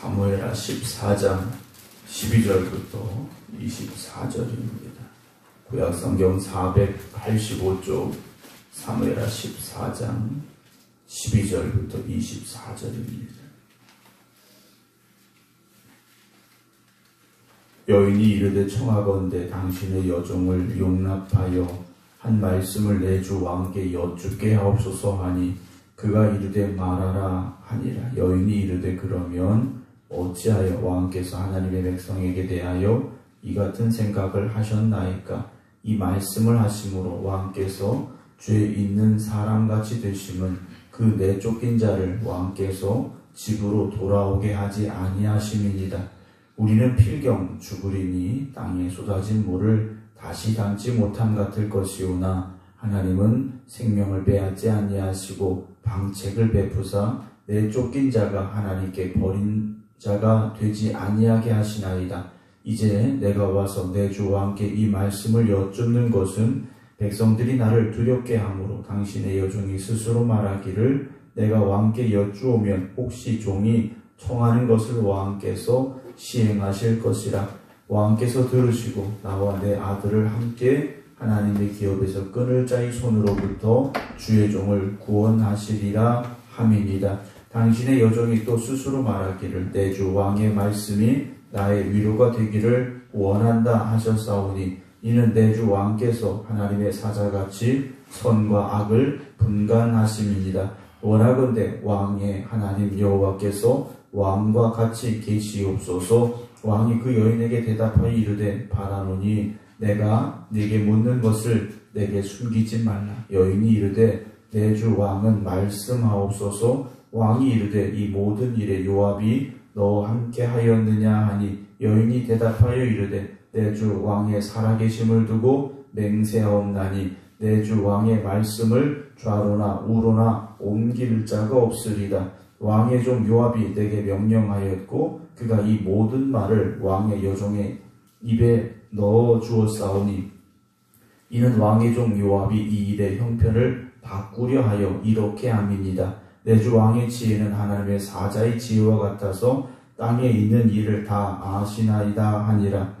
사무엘하 14장 12절부터 24절입니다. 구약성경 485쪽 사무엘하 14장 12절부터 24절입니다. 여인이 이르되 청하건대 당신의 여종을 용납하여 한 말씀을 내 주 왕께 여쭙게 하옵소서 하니 그가 이르되 말하라 하니라. 여인이 이르되 그러면 어찌하여 왕께서 하나님의 백성에게 대하여 이 같은 생각을 하셨나이까? 이 말씀을 하심으로 왕께서 죄 있는 사람같이 되심은 그 내쫓긴 자를 왕께서 집으로 돌아오게 하지 아니하심이니이다. 우리는 필경 죽으리니 땅에 쏟아진 물을 다시 담지 못함 같을 것이오나 하나님은 생명을 빼앗지 아니하시고 방책을 베푸사 내쫓긴 자가 하나님께 버린 자가 되지 아니하게 하시나이다. 이제 내가 와서 내 주 왕께 이 말씀을 여쭙는 것은 백성들이 나를 두렵게 하므로 당신의 여종이 스스로 말하기를 내가 왕께 여쭈오면 혹시 종이 청하는 것을 왕께서 시행하실 것이라. 왕께서 들으시고 나와 내 아들을 함께 하나님의 기업에서 끊을 자의 손으로부터 주의 종을 구원하시리라 함이니이다. 당신의 여종이 또 스스로 말하기를 내 주 왕의 말씀이 나의 위로가 되기를 원한다 하셨사오니 이는 내 주 왕께서 하나님의 사자같이 선과 악을 분간하심이니이다. 원하건대 왕의 하나님 여호와께서 왕과 같이 계시옵소서. 왕이 그 여인에게 대답하여 이르되 바라노니 내가 네게 묻는 것을 내게 숨기지 말라. 여인이 이르되 내 주 왕은 말씀하옵소서. 왕이 이르되 이 모든 일에 요압이 너와 함께 하였느냐 하니 여인이 대답하여 이르되 내 주 왕의 살아계심을 두고 맹세하옵나니 내 주 왕의 말씀을 좌로나 우로나 옮길 자가 없으리다. 왕의 종 요압이 내게 명령하였고 그가 이 모든 말을 왕의 여종의 입에 넣어 주었사오니 이는 왕의 종 요압이 이 일의 형편을 바꾸려 하여 이렇게 함이니이다. 내 주 왕의 지혜는 하나님의 사자의 지혜와 같아서 땅에 있는 일을 다 아시나이다 하니라.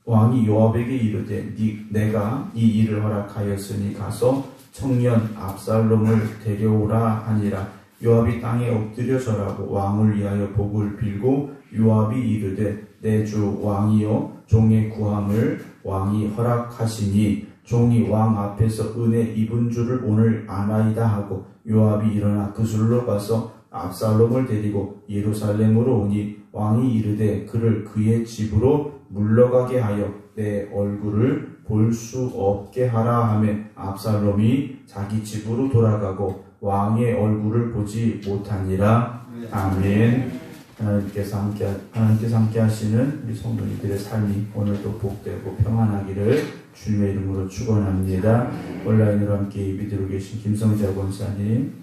왕이 요압에게 이르되 내가 이 일을 허락하였으니 가서 청년 압살롬을 데려오라 하니라. 요압이 땅에 엎드려 절하고 왕을 위하여 복을 빌고 요압이 이르되 내 주 왕이여 종의 구함을 왕이 허락하시니 종이 왕 앞에서 은혜 입은 줄을 오늘 아나이다 하고 요압이 일어나 그술로 가서 압살롬을 데리고 예루살렘으로 오니 왕이 이르되 그를 그의 집으로 물러가게 하여 내 얼굴을 볼 수 없게 하라 하며 압살롬이 자기 집으로 돌아가고 왕의 얼굴을 보지 못하니라. 아멘. 하나님께서 함께 하시는 우리 성도님들의 삶이 오늘도 복되고 평안하기를 주님의 이름으로 축원합니다. 온라인으로 함께 예비드리고 계신 김성자 권사님,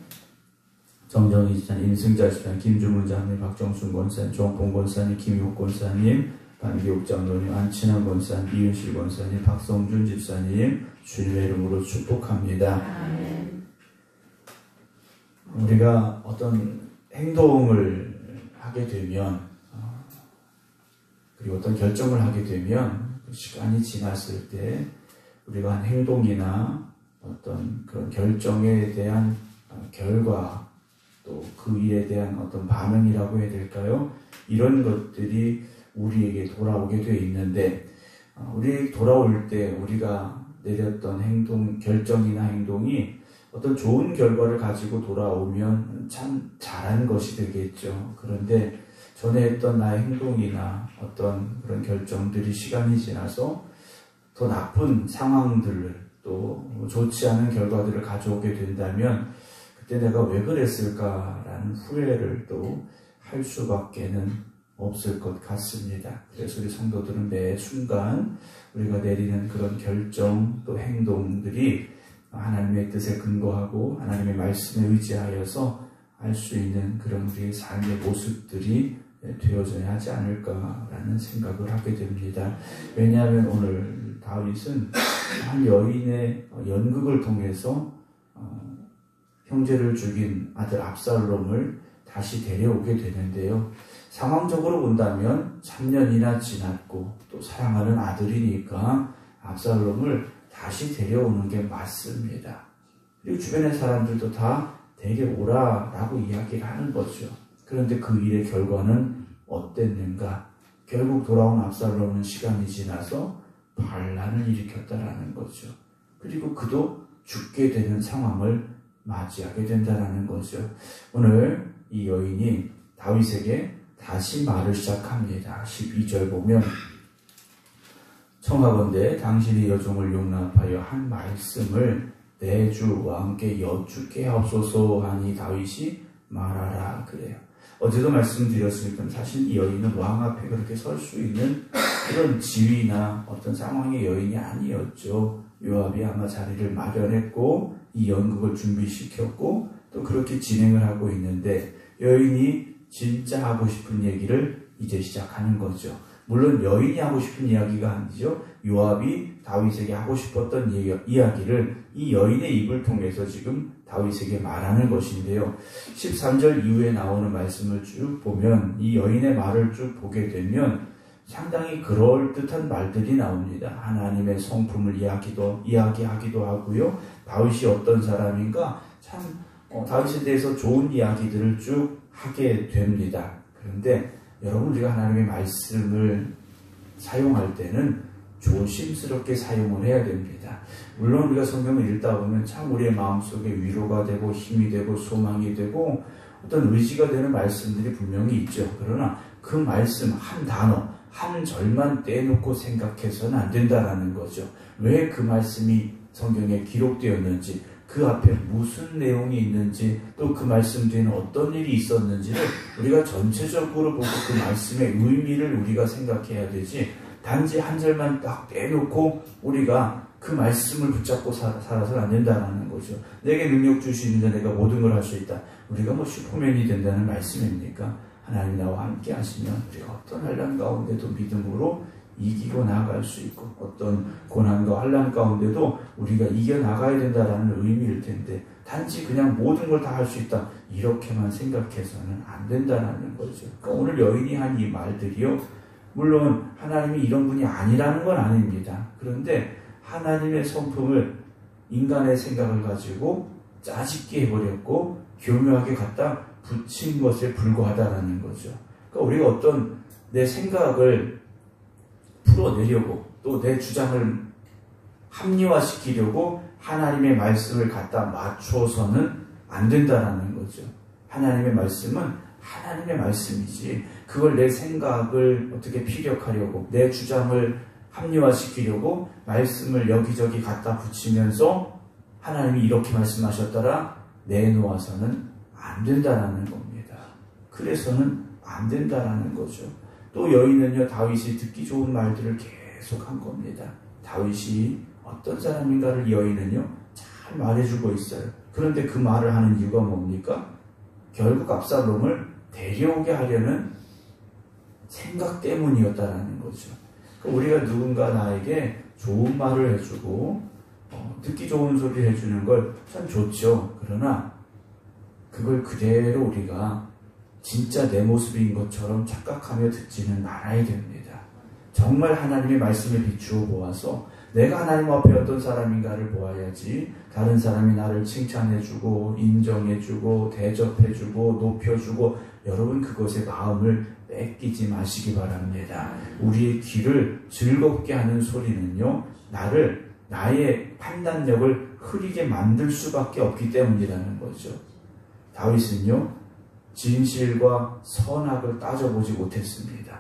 정정희 지사님, 임승자 지사님, 김주문 장님, 박정순 권사님, 정봉 권사님, 김효 권사님, 반기옥 장로님, 안친환 권사님, 이윤실 권사님, 박성준 집사님 주님의 이름으로 축복합니다. 우리가 어떤 행동을 하게 되면 그리고 어떤 결정을 하게 되면 시간이 지났을 때 우리가 한 행동이나 어떤 그런 결정에 대한 결과 또 그 일에 대한 어떤 반응이라고 해야 될까요? 이런 것들이 우리에게 돌아오게 되어 있는데 우리에게 돌아올 때 우리가 내렸던 행동, 결정이나 행동이 어떤 좋은 결과를 가지고 돌아오면 참 잘한 것이 되겠죠. 그런데 전에 했던 나의 행동이나 어떤 그런 결정들이 시간이 지나서 더 나쁜 상황들을 또 좋지 않은 결과들을 가져오게 된다면 그때 내가 왜 그랬을까라는 후회를 또 할 수밖에는 없을 것 같습니다. 그래서 우리 성도들은 매 순간 우리가 내리는 그런 결정 또 행동들이 하나님의 뜻에 근거하고 하나님의 말씀에 의지하여서 할 수 있는 그런 우리의 삶의 모습들이 되어져야 하지 않을까라는 생각을 하게 됩니다. 왜냐하면 오늘 다윗은 한 여인의 연극을 통해서 형제를 죽인 아들 압살롬을 다시 데려오게 되는데요. 상황적으로 본다면 3년이나 지났고 또 사랑하는 아들이니까 압살롬을 다시 데려오는 게 맞습니다. 그리고 주변의 사람들도 다 데려오라라고 이야기를 하는 거죠. 그런데 그 일의 결과는 어땠는가? 결국 돌아온 압살롬은 시간이 지나서 반란을 일으켰다라는 거죠. 그리고 그도 죽게 되는 상황을 맞이하게 된다라는 거죠. 오늘 이 여인이 다윗에게 다시 말을 시작합니다. 12절 보면 청하건대 당신의 여종을 용납하여 한 말씀을 내 주 왕께 여쭙게 하옵소서 하니 다윗이 말하라 그래요. 어제도 말씀드렸으니까 사실 이 여인은 왕 앞에 그렇게 설 수 있는 그런 지위나 어떤 상황의 여인이 아니었죠. 요압이 아마 자리를 마련했고 이 연극을 준비시켰고 또 그렇게 진행을 하고 있는데 여인이 진짜 하고 싶은 얘기를 이제 시작하는 거죠. 물론 여인이 하고 싶은 이야기가 아니죠. 요압이 다윗에게 하고 싶었던 이야기를 이 여인의 입을 통해서 지금 다윗에게 말하는 것인데요. 13절 이후에 나오는 말씀을 쭉 보면 이 여인의 말을 쭉 보게 되면 상당히 그럴듯한 말들이 나옵니다. 하나님의 성품을 이야기하기도 하고요. 다윗이 어떤 사람인가 참 다윗에 대해서 좋은 이야기들을 쭉 하게 됩니다. 그런데 여러분 우리가 하나님의 말씀을 사용할 때는 조심스럽게 사용을 해야 됩니다. 물론 우리가 성경을 읽다 보면 참 우리의 마음속에 위로가 되고 힘이 되고 소망이 되고 어떤 의지가 되는 말씀들이 분명히 있죠. 그러나 그 말씀 한 단어, 한 절만 떼놓고 생각해서는 안 된다라는 거죠. 왜 그 말씀이 성경에 기록되었는지, 그 앞에 무슨 내용이 있는지, 또 그 말씀 뒤에는 어떤 일이 있었는지를 우리가 전체적으로 보고 그 말씀의 의미를 우리가 생각해야 되지, 단지 한 절만 딱 떼놓고 우리가 그 말씀을 붙잡고 살아서는 안 된다는 거죠. 내게 능력 주시는데 내가 모든 걸 할 수 있다. 우리가 뭐 슈퍼맨이 된다는 말씀입니까? 하나님 나와 함께 하시면 우리가 어떤 환난 가운데도 믿음으로 이기고 나아갈 수 있고 어떤 고난과 환난 가운데도 우리가 이겨나가야 된다는 의미일 텐데 단지 그냥 모든 걸 다 할 수 있다 이렇게만 생각해서는 안 된다는 거죠. 그러니까 오늘 여인이 한 이 말들이요, 물론 하나님이 이런 분이 아니라는 건 아닙니다. 그런데 하나님의 성품을 인간의 생각을 가지고 짜집게 해버렸고 교묘하게 갖다 붙인 것에 불과하다라는 거죠. 그러니까 우리가 어떤 내 생각을 풀어내려고 또 내 주장을 합리화시키려고 하나님의 말씀을 갖다 맞춰서는 안 된다라는 거죠. 하나님의 말씀은 하나님의 말씀이지 그걸 내 생각을 어떻게 피력하려고 내 주장을 합리화시키려고 말씀을 여기저기 갖다 붙이면서 하나님이 이렇게 말씀하셨더라 내놓아서는 안 된다라는 겁니다. 그래서는 안 된다라는 거죠. 또 여인은요, 다윗이 듣기 좋은 말들을 계속 한 겁니다. 다윗이 어떤 사람인가를 여인은요 잘 말해주고 있어요. 그런데 그 말을 하는 이유가 뭡니까? 결국 압살롬을 데려오게 하려는 생각 때문이었다라는 거죠. 우리가 누군가 나에게 좋은 말을 해주고 듣기 좋은 소리를 해주는 걸 참 좋죠. 그러나 그걸 그대로 우리가 진짜 내 모습인 것처럼 착각하며 듣지는 말아야 됩니다. 정말 하나님의 말씀에 비추어 보아서 내가 하나님 앞에 어떤 사람인가를 보아야지 다른 사람이 나를 칭찬해주고 인정해주고 대접해주고 높여주고 여러분 그것에 마음을 뺏기지 마시기 바랍니다. 우리의 귀를 즐겁게 하는 소리는요 나의 판단력을 흐리게 만들 수밖에 없기 때문이라는 거죠. 다윗은요 진실과 선악을 따져보지 못했습니다.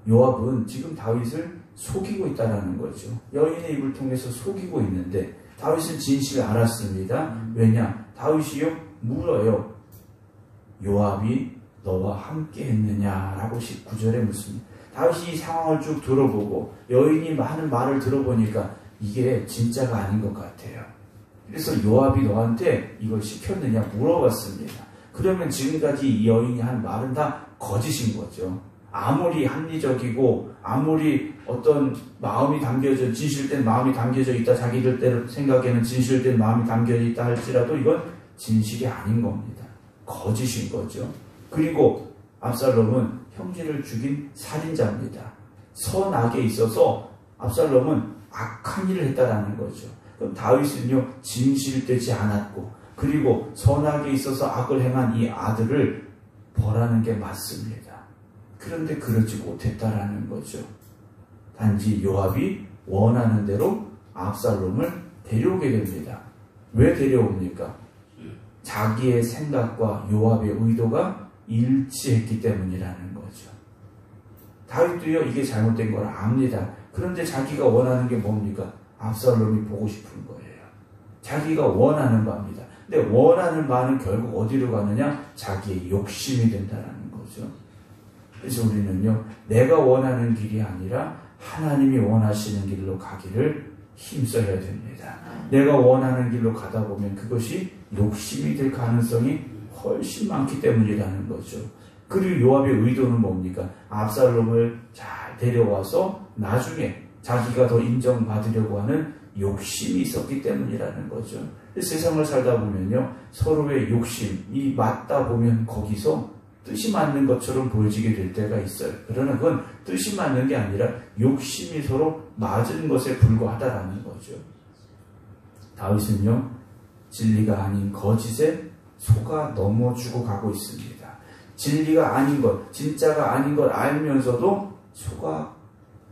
요압은 지금 다윗을 속이고 있다는 거죠. 여인의 입을 통해서 속이고 있는데 다윗은 진실을 알았습니다. 왜냐? 다윗이요 물어요. 요압이 너와 함께 했느냐라고 19절에 묻습니다. 다윗이 이 상황을 쭉 들어보고 여인이 하는 말을 들어보니까 이게 진짜가 아닌 것 같아요. 그래서 요압이 너한테 이걸 시켰느냐 물어봤습니다. 그러면 지금까지 이 여인이 한 말은 다 거짓인 거죠. 아무리 합리적이고 아무리 어떤 마음이 담겨져 진실된 마음이 담겨져 있다 자기들 생각에는 진실된 마음이 담겨져 있다 할지라도 이건 진실이 아닌 겁니다. 거짓인 거죠. 그리고 압살롬은 형제를 죽인 살인자입니다. 선악에 있어서 압살롬은 악한 일을 했다라는 거죠. 그럼 다윗은요, 진실되지 않았고, 그리고 선악에 있어서 악을 행한 이 아들을 벌하는 게 맞습니다. 그런데 그러지 못했다라는 거죠. 단지 요압이 원하는 대로 압살롬을 데려오게 됩니다. 왜 데려옵니까? 자기의 생각과 요압의 의도가 일치했기 때문이라는 거죠. 다윗도요, 이게 잘못된 걸 압니다. 그런데 자기가 원하는 게 뭡니까? 압살롬이 보고 싶은 거예요. 자기가 원하는 바입니다. 근데 원하는 바는 결국 어디로 가느냐? 자기의 욕심이 된다는 거죠. 그래서 우리는요, 내가 원하는 길이 아니라 하나님이 원하시는 길로 가기를 힘써야 됩니다. 내가 원하는 길로 가다 보면 그것이 욕심이 될 가능성이 훨씬 많기 때문이라는 거죠. 그리고 요압의 의도는 뭡니까? 압살롬을 잘 데려와서 나중에 자기가 더 인정받으려고 하는 욕심이 있었기 때문이라는 거죠. 세상을 살다 보면요, 서로의 욕심이 맞다 보면 거기서 뜻이 맞는 것처럼 보여지게 될 때가 있어요. 그러나 그건 뜻이 맞는 게 아니라 욕심이 서로 맞은 것에 불과하다라는 거죠. 다윗은요, 진리가 아닌 거짓에 속아 넘어주고 가고 있습니다. 진리가 아닌 것, 진짜가 아닌 걸 알면서도 속아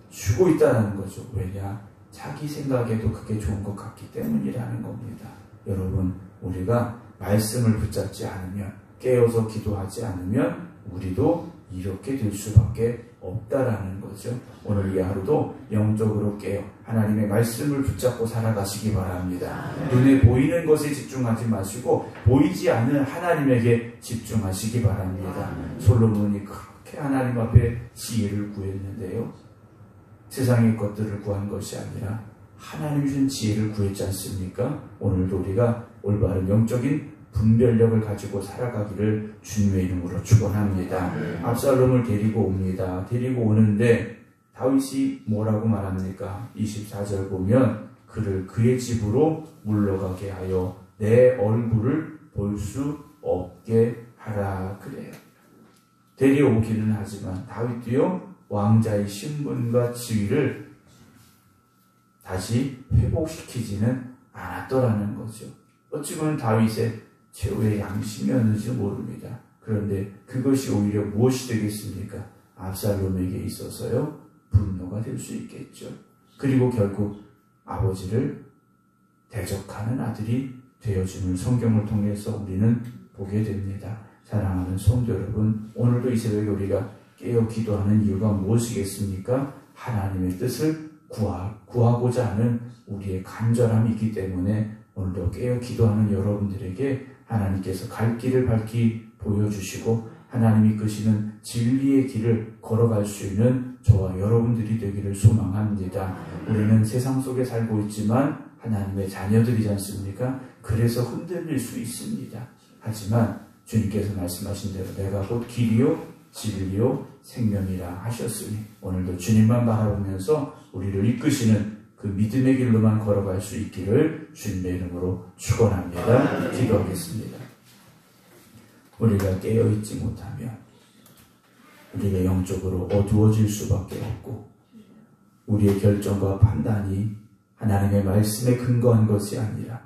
주고 있다는 거죠. 왜냐? 자기 생각에도 그게 좋은 것 같기 때문이라는 겁니다. 여러분, 우리가 말씀을 붙잡지 않으면, 깨어서 기도하지 않으면 우리도 이렇게 될 수밖에 없다라는 거죠. 오늘 이 하루도 영적으로 깨어 하나님의 말씀을 붙잡고 살아가시기 바랍니다. 눈에 보이는 것에 집중하지 마시고 보이지 않는 하나님에게 집중하시기 바랍니다. 솔로몬이 그렇게 하나님 앞에 지혜를 구했는데요, 세상의 것들을 구한 것이 아니라 하나님 주신 지혜를 구했지 않습니까? 오늘도 우리가 올바른 영적인 분별력을 가지고 살아가기를 주님의 이름으로 축원합니다. 압살롬을 데리고 옵니다. 데리고 오는데 다윗이 뭐라고 말합니까? 24절 보면 그를 그의 집으로 물러가게 하여 내 얼굴을 볼 수 없게 하라 그래요. 데려오기는 하지만 다윗도요, 왕자의 신분과 지위를 다시 회복시키지는 않았더라는 거죠. 어찌 보면 다윗의 최후의 양심이었는지 모릅니다. 그런데 그것이 오히려 무엇이 되겠습니까? 압살롬에게 있어서요, 분노가 될 수 있겠죠. 그리고 결국 아버지를 대적하는 아들이 되어주는 성경을 통해서 우리는 보게 됩니다. 사랑하는 성도 여러분, 오늘도 이 새벽에 우리가 깨어 기도하는 이유가 무엇이겠습니까? 하나님의 뜻을 구하고자 하는 우리의 간절함이 있기 때문에 오늘도 깨어 기도하는 여러분들에게 하나님께서 갈 길을 밝히 보여주시고 하나님이 이끄시는 진리의 길을 걸어갈 수 있는 저와 여러분들이 되기를 소망합니다. 우리는 세상 속에 살고 있지만 하나님의 자녀들이지 않습니까? 그래서 흔들릴 수 있습니다. 하지만 주님께서 말씀하신 대로 내가 곧 길이요 진리요 생명이라 하셨으니 오늘도 주님만 바라보면서 우리를 이끄시는 그 믿음의 길로만 걸어갈 수 있기를 주님의 이름으로 축원합니다. 기도하겠습니다. 우리가 깨어있지 못하면 우리가 영적으로 어두워질 수밖에 없고 우리의 결정과 판단이 하나님의 말씀에 근거한 것이 아니라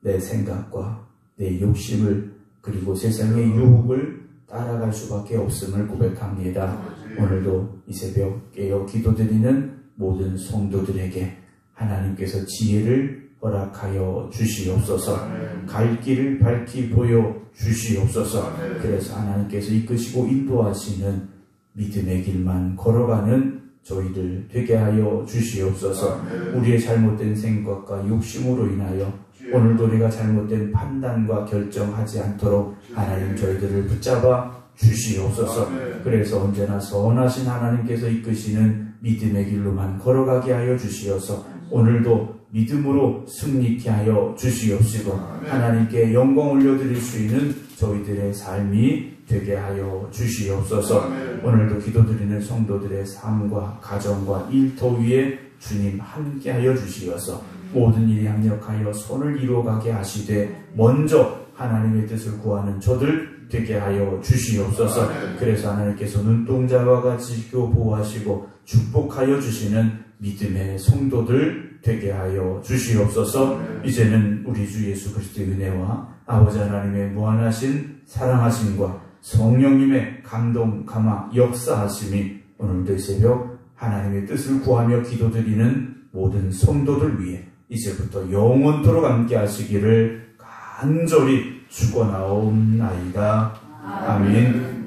내 생각과 내 욕심을 그리고 세상의 유혹을 따라갈 수밖에 없음을 고백합니다. 오늘도 이 새벽 깨어 기도드리는 모든 성도들에게 하나님께서 지혜를 허락하여 주시옵소서. 갈 길을 밝히 보여 주시옵소서. 그래서 하나님께서 이끄시고 인도하시는 믿음의 길만 걸어가는 저희들 되게 하여 주시옵소서. 우리의 잘못된 생각과 욕심으로 인하여 오늘도 우리가 잘못된 판단과 결정하지 않도록 하나님 저희들을 붙잡아 주시옵소서. 그래서 언제나 선하신 하나님께서 이끄시는 믿음의 길로만 걸어가게 하여 주시어서 오늘도 믿음으로 승리케 하여 주시옵시고 하나님께 영광 올려드릴 수 있는 저희들의 삶이 되게 하여 주시옵소서. 오늘도 기도드리는 성도들의 삶과 가정과 일터 위에 주님 함께 하여 주시어서 모든 일이 합력하여 선을 이루어가게 하시되 먼저 하나님의 뜻을 구하는 저들 되게 하여 주시옵소서. 그래서 하나님께서 눈동자와 같이 지키고 보호하시고 축복하여 주시는 믿음의 성도들 되게 하여 주시옵소서. 이제는 우리 주 예수 그리스도의 은혜와 아버지 하나님의 무한하신 사랑하심과 성령님의 감동, 감화, 역사하심이 오늘도 이 새벽 하나님의 뜻을 구하며 기도드리는 모든 성도들 위해 이제부터 영원토록 함께 하시기를 간절히 축원하옵나이다. 아멘.